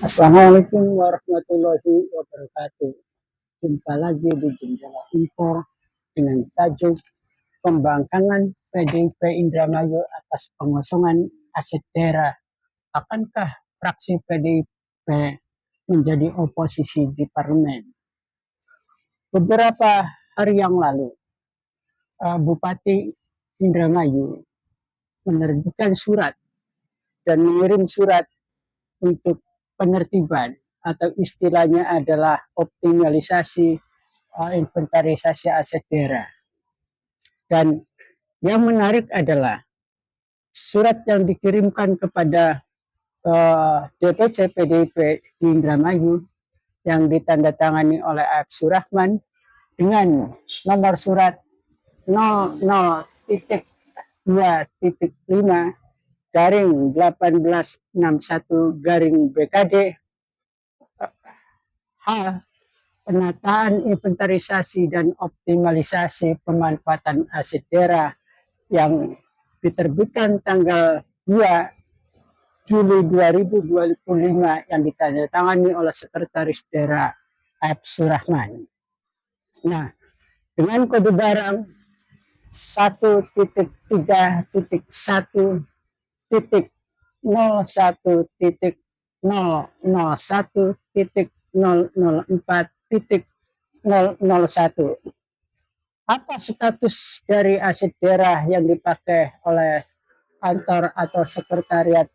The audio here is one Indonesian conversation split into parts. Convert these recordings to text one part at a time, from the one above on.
Assalamualaikum warahmatullahi wabarakatuh. Jumpa lagi di Jendela Info dengan tajuk Pembangkangan PDIP Indramayu atas pengosongan aset daerah. Akankah fraksi PDIP menjadi oposisi di parlemen? Beberapa hari yang lalu, Bupati Indramayu menerbitkan surat dan mengirim surat untuk penertiban atau istilahnya adalah optimalisasi inventarisasi aset daerah. Dan yang menarik adalah surat yang dikirimkan kepada DPC PDIP di Indramayu yang ditandatangani oleh A.F. Surahman dengan nomor surat 00.5/1861-BKD H. Penataan inventarisasi dan optimalisasi pemanfaatan aset daerah yang diterbitkan tanggal 2 Juli 2025 yang ditandatangani oleh Sekretaris Daerah A.F. Surahman. Nah, dengan kode barang 1.1.1.001.004.001. Apa status dari aset daerah yang dipakai oleh kantor atau sekretariat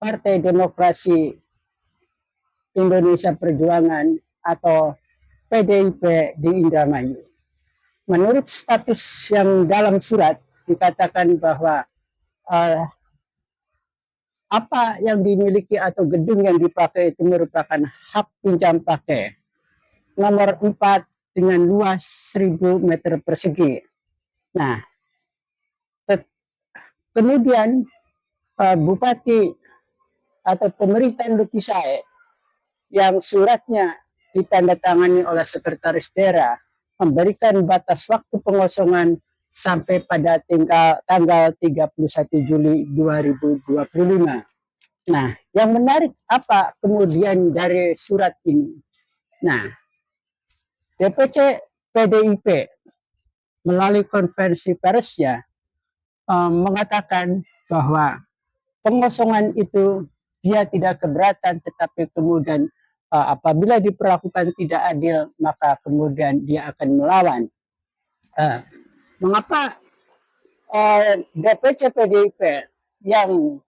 Partai Demokrasi Indonesia Perjuangan atau PDIP di Indramayu? Menurut status yang dalam surat dikatakan bahwa apa yang dimiliki atau gedung yang dipakai itu merupakan hak pinjam pakai nomor 4 dengan luas 1000 meter persegi. Nah, kemudian Bupati atau pemerintahan Lukisai yang suratnya ditandatangani oleh Sekretaris Daerah memberikan batas waktu pengosongan sampai pada tanggal 31 Juli 2025. Nah, yang menarik apa kemudian dari surat ini? Nah, DPC PDIP melalui konferensi persnya mengatakan bahwa pengosongan itu dia tidak keberatan, tetapi kemudian apabila diperlakukan tidak adil, maka kemudian dia akan melawan. Mengapa DPC PDIP yang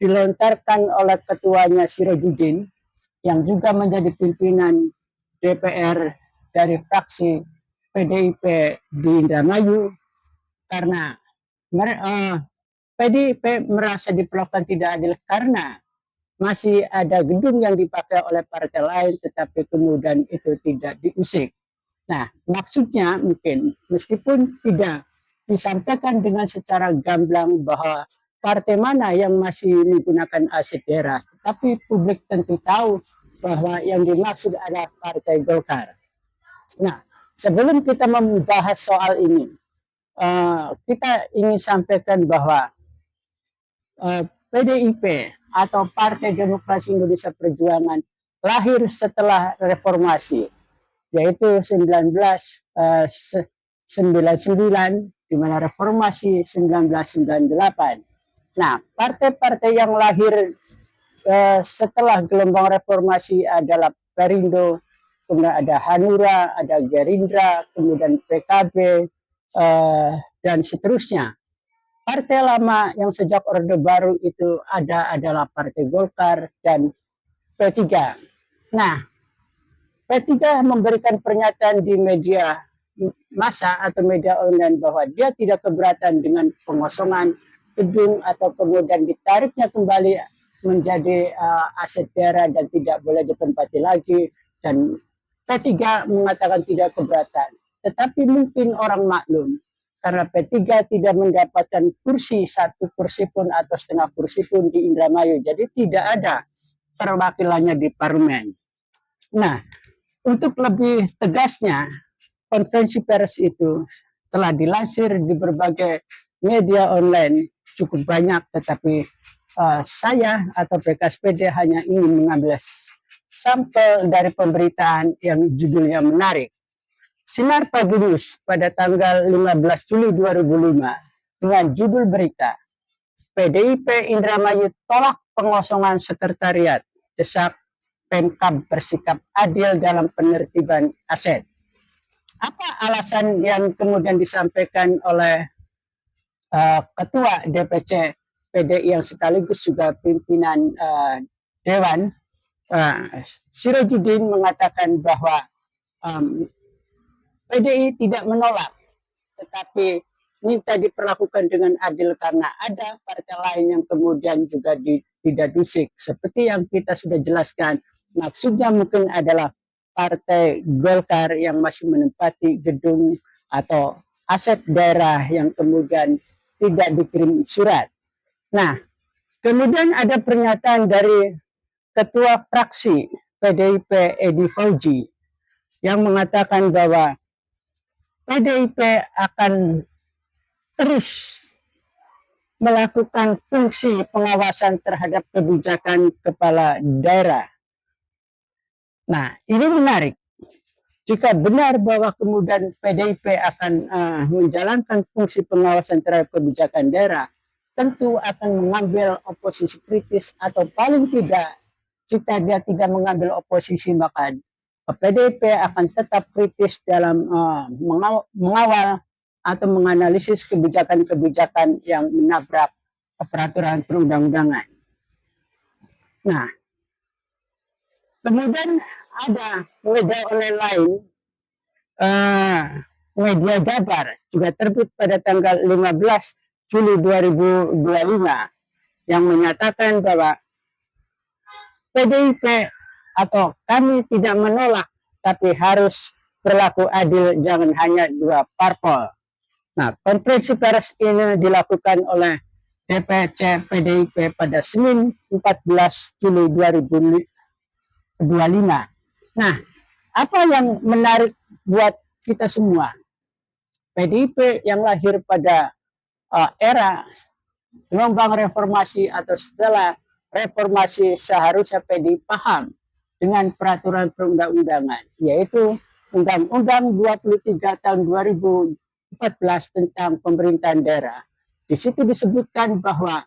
dilontarkan oleh ketuanya Sirajuddin, yang juga menjadi pimpinan DPR dari fraksi PDIP di Indramayu, karena PDIP merasa diperlakukan tidak adil karena masih ada gedung yang dipakai oleh partai lain tetapi kemudian itu tidak diusik. Nah, maksudnya mungkin meskipun tidak disampaikan dengan secara gamblang bahwa partai mana yang masih menggunakan aset daerah, tetapi publik tentu tahu bahwa yang dimaksud adalah Partai Golkar. Nah, sebelum kita membahas soal ini, kita ingin sampaikan bahwa PDIP atau Partai Demokrasi Indonesia Perjuangan lahir setelah reformasi, yaitu 1999, di mana reformasi 1998. Nah, partai-partai yang lahir setelah gelombang reformasi adalah Perindo, kemudian ada Hanura, ada Gerindra, kemudian PKB, dan seterusnya. Partai lama yang sejak Orde Baru itu adalah Partai Golkar dan P3. Nah, P3 memberikan pernyataan di media massa atau media online bahwa dia tidak keberatan dengan pengosongan gedung atau kemudian ditariknya kembali menjadi aset daerah dan tidak boleh ditempati lagi, dan P3 mengatakan tidak keberatan. Tetapi mungkin orang maklum karena P3 tidak mendapatkan kursi, satu kursi pun atau setengah kursi pun di Indramayu, jadi tidak ada perwakilannya di parlemen. Nah, untuk lebih tegasnya, konferensi pers itu telah dilansir di berbagai media online cukup banyak, tetapi saya atau PKSPD hanya ingin mengambil sampel dari pemberitaan yang judulnya menarik. Sinar Pagi News pada tanggal 15 Juli 2005 dengan judul berita PDIP Indramayu tolak pengosongan sekretariat, desak Pemkab bersikap adil dalam penertiban aset. Apa alasan yang kemudian disampaikan oleh Ketua DPC PDI yang sekaligus juga pimpinan Dewan, Sirojudin mengatakan bahwa PDI tidak menolak, tetapi minta diperlakukan dengan adil karena ada partai lain yang kemudian juga tidak dusik. Seperti yang kita sudah jelaskan, maksudnya mungkin adalah Partai Golkar yang masih menempati gedung atau aset daerah yang kemudian tidak dikirim surat. Nah, kemudian ada pernyataan dari Ketua Fraksi PDIP Edi Fauji yang mengatakan bahwa PDIP akan terus melakukan fungsi pengawasan terhadap kebijakan kepala daerah. Nah, ini menarik. Jika benar bahwa kemudian PDIP akan menjalankan fungsi pengawasan terhadap kebijakan daerah, tentu akan mengambil oposisi kritis atau paling tidak jika dia tidak mengambil oposisi maka PDIP akan tetap kritis dalam mengawal atau menganalisis kebijakan-kebijakan yang menabrak peraturan perundang-undangan. Nah, kemudian ada media online lain, media Jabar, juga terbit pada tanggal 15 Juli 2025 yang menyatakan bahwa PDIP atau kami tidak menolak, tapi harus berlaku adil, jangan hanya dua parpol. Nah, konferensi pers ini dilakukan oleh DPC PDIP pada Senin 14 Juli 2025. Nah, apa yang menarik buat kita semua? PDIP yang lahir pada era gelombang reformasi atau setelah reformasi seharusnya PDIP paham dengan peraturan perundang-undangan, yaitu Undang-Undang 23 tahun 2014 tentang pemerintahan daerah. Di situ disebutkan bahwa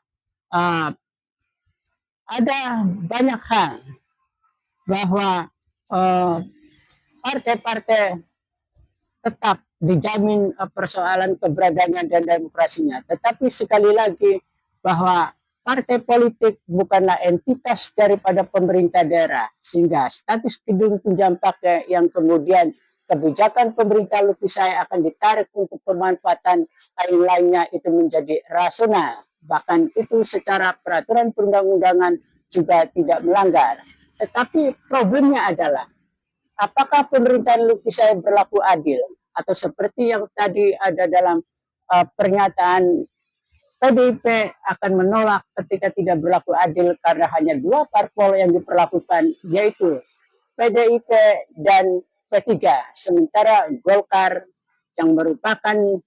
ada banyak hal bahwa partai-partai tetap dijamin persoalan keberagaman dan demokrasinya. Tetapi sekali lagi bahwa partai politik bukanlah entitas daripada pemerintah daerah, sehingga status gedung pinjam pakai yang kemudian kebijakan pemerintah Lukisai akan ditarik untuk pemanfaatan lain-lainnya itu menjadi rasional. Bahkan itu secara peraturan perundang-undangan juga tidak melanggar. Tetapi problemnya adalah apakah pemerintahan Lukisai berlaku adil? Atau seperti yang tadi ada dalam pernyataan PDIP akan menolak ketika tidak berlaku adil karena hanya dua parpol yang diperlakukan, yaitu PDIP dan P3. Sementara Golkar yang merupakan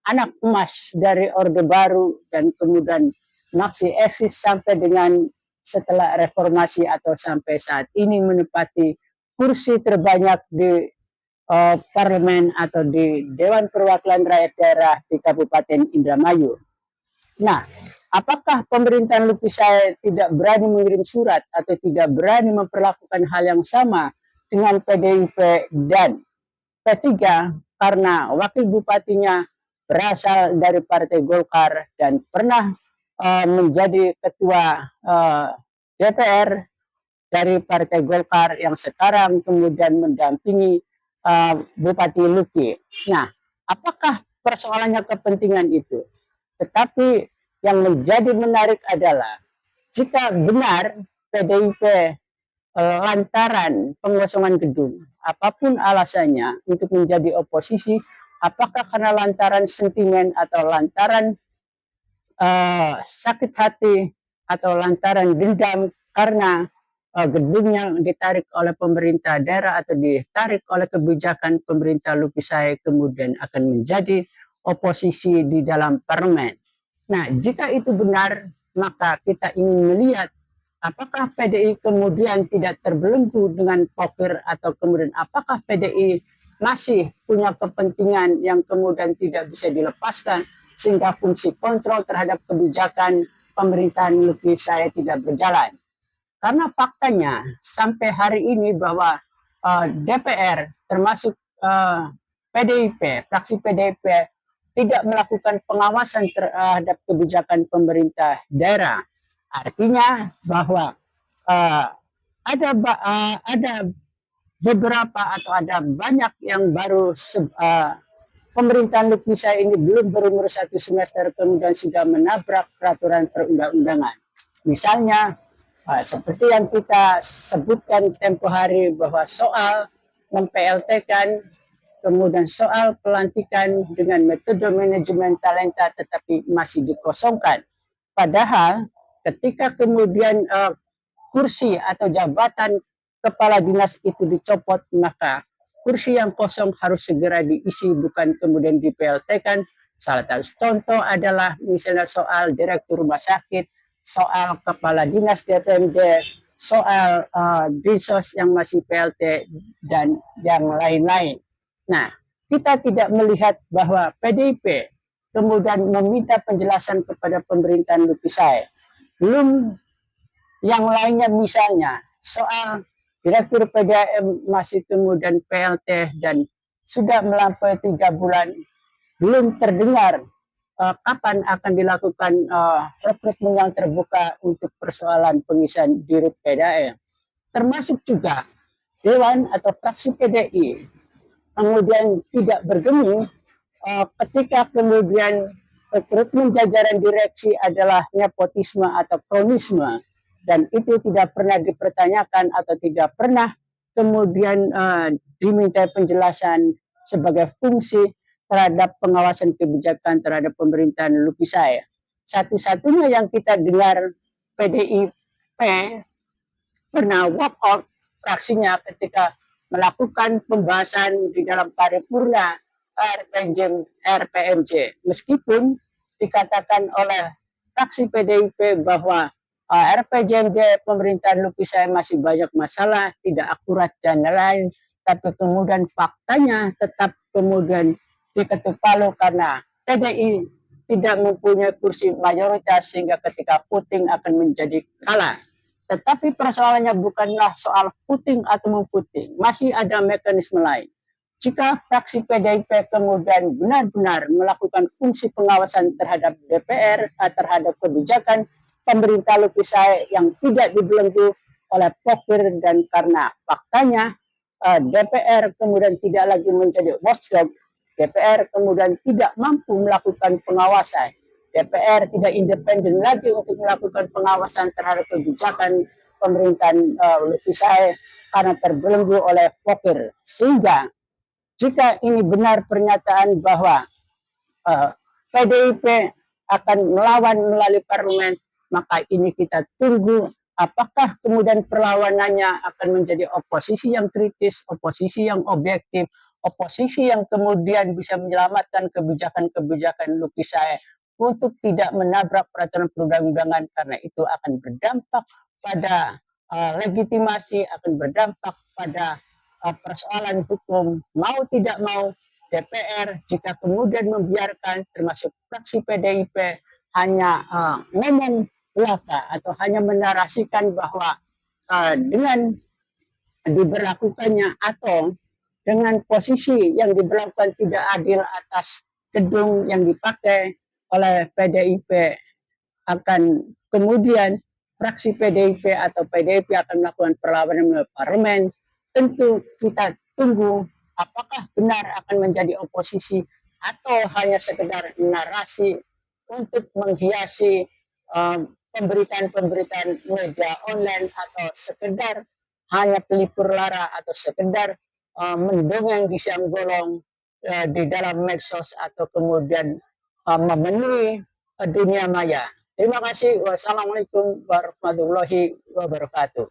anak emas dari Orde Baru dan kemudian masih eksis sampai dengan setelah reformasi atau sampai saat ini menempati kursi terbanyak di parlemen atau di Dewan Perwakilan Rakyat Daerah di Kabupaten Indramayu. Nah, apakah pemerintahan Lukisai tidak berani mengirim surat atau tidak berani memperlakukan hal yang sama dengan PDIP dan P3 karena wakil bupatinya berasal dari Partai Golkar dan pernah menjadi ketua DPR dari Partai Golkar yang sekarang kemudian mendampingi Bupati Luki. Nah, apakah persoalannya kepentingan itu? Tetapi yang menjadi menarik adalah jika benar PDIP lantaran pengosongan gedung, apapun alasannya untuk menjadi oposisi, apakah karena lantaran sentimen atau lantaran sakit hati atau lantaran dendam karena gedungnya ditarik oleh pemerintah daerah atau ditarik oleh kebijakan pemerintah Lukisai kemudian akan menjadi oposisi di dalam parlemen. Nah, jika itu benar, maka kita ingin melihat apakah PDI kemudian tidak terbelenggu dengan poker, atau kemudian apakah PDI masih punya kepentingan yang kemudian tidak bisa dilepaskan sehingga fungsi kontrol terhadap kebijakan pemerintahan Lutfi Saya tidak berjalan. Karena faktanya sampai hari ini bahwa DPR termasuk PDIP, fraksi PDIP tidak melakukan pengawasan terhadap kebijakan pemerintah daerah. Artinya bahwa uh, ada beberapa atau ada banyak yang baru pemerintahan Lutfi Saya ini belum berumur 1 semester kemudian sudah menabrak peraturan perundang-undangan. Misalnya seperti yang kita sebutkan tempo hari bahwa soal mem-PLT-kan, kemudian soal pelantikan dengan metode manajemen talenta tetapi masih dikosongkan. Padahal ketika kemudian kursi atau jabatan kepala dinas itu dicopot, maka kursi yang kosong harus segera diisi, bukan kemudian di-PLT-kan. Salah satu contoh adalah misalnya soal direktur rumah sakit, soal kepala dinas DPMD, soal dinsos yang masih PLT, dan yang lain-lain. Nah, kita tidak melihat bahwa PDIP kemudian meminta penjelasan kepada pemerintahan Lutfi Saya. Belum yang lainnya, misalnya soal direktur PDAM masih kemudian PLT dan sudah melampaui 3 bulan, belum terdengar kapan akan dilakukan rekrutmen yang terbuka untuk persoalan pengisian dirut PDAM. Termasuk juga Dewan atau fraksi PDI kemudian tidak bergeming ketika kemudian rekrutmen jajaran direksi adalah nepotisme atau kronisme, dan itu tidak pernah dipertanyakan atau tidak pernah kemudian diminta penjelasan sebagai fungsi terhadap pengawasan kebijakan terhadap pemerintahan Lutfi Saya. Satu-satunya yang kita dengar PDIP pernah walk out fraksinya ketika melakukan pembahasan di dalam paripurna RPMJ, meskipun dikatakan oleh fraksi PDIP bahwa RPJMD pemerintahan Lutfi Saya masih banyak masalah, tidak akurat dan lain-lain, tapi kemudian faktanya tetap kemudian diketuk palu karena PDI tidak mempunyai kursi mayoritas sehingga ketika voting akan menjadi kalah. Tetapi persoalannya bukanlah soal voting atau memvoting, masih ada mekanisme lain. Jika fraksi PDIP kemudian benar-benar melakukan fungsi pengawasan terhadap DPR, terhadap kebijakan pemerintah Lutfi Saya yang tidak dibelenggu oleh poker, dan karena faktanya DPR kemudian tidak lagi menjadi watchdog, DPR kemudian tidak mampu melakukan pengawasan, DPR tidak independen lagi untuk melakukan pengawasan terhadap kebijakan pemerintahan Lutfi Saya karena terbelenggu oleh poker. Sehingga jika ini benar pernyataan bahwa PDIP akan melawan melalui parlemen, maka ini kita tunggu apakah kemudian perlawanannya akan menjadi oposisi yang kritis, oposisi yang objektif, oposisi yang kemudian bisa menyelamatkan kebijakan-kebijakan Lutfi Saya untuk tidak menabrak peraturan perundang-undangan, karena itu akan berdampak pada legitimasi, akan berdampak pada persoalan hukum. Mau tidak mau DPR jika kemudian membiarkan termasuk fraksi PDIP hanya ngomong belaka atau hanya menarasikan bahwa dengan diberlakukannya atau dengan posisi yang diberlakukan tidak adil atas gedung yang dipakai oleh PDIP, akan kemudian fraksi PDIP atau PDIP akan melakukan perlawanan melalui parlemen. Tentu kita tunggu apakah benar akan menjadi oposisi atau hanya sekedar narasi untuk menghiasi pemberitaan-pemberitaan media online, atau sekedar hanya pelipur lara, atau sekedar mendongeng di siang bolong di dalam medsos, atau kemudian memenuhi dunia maya. Terima kasih. Wassalamualaikum warahmatullahi wabarakatuh.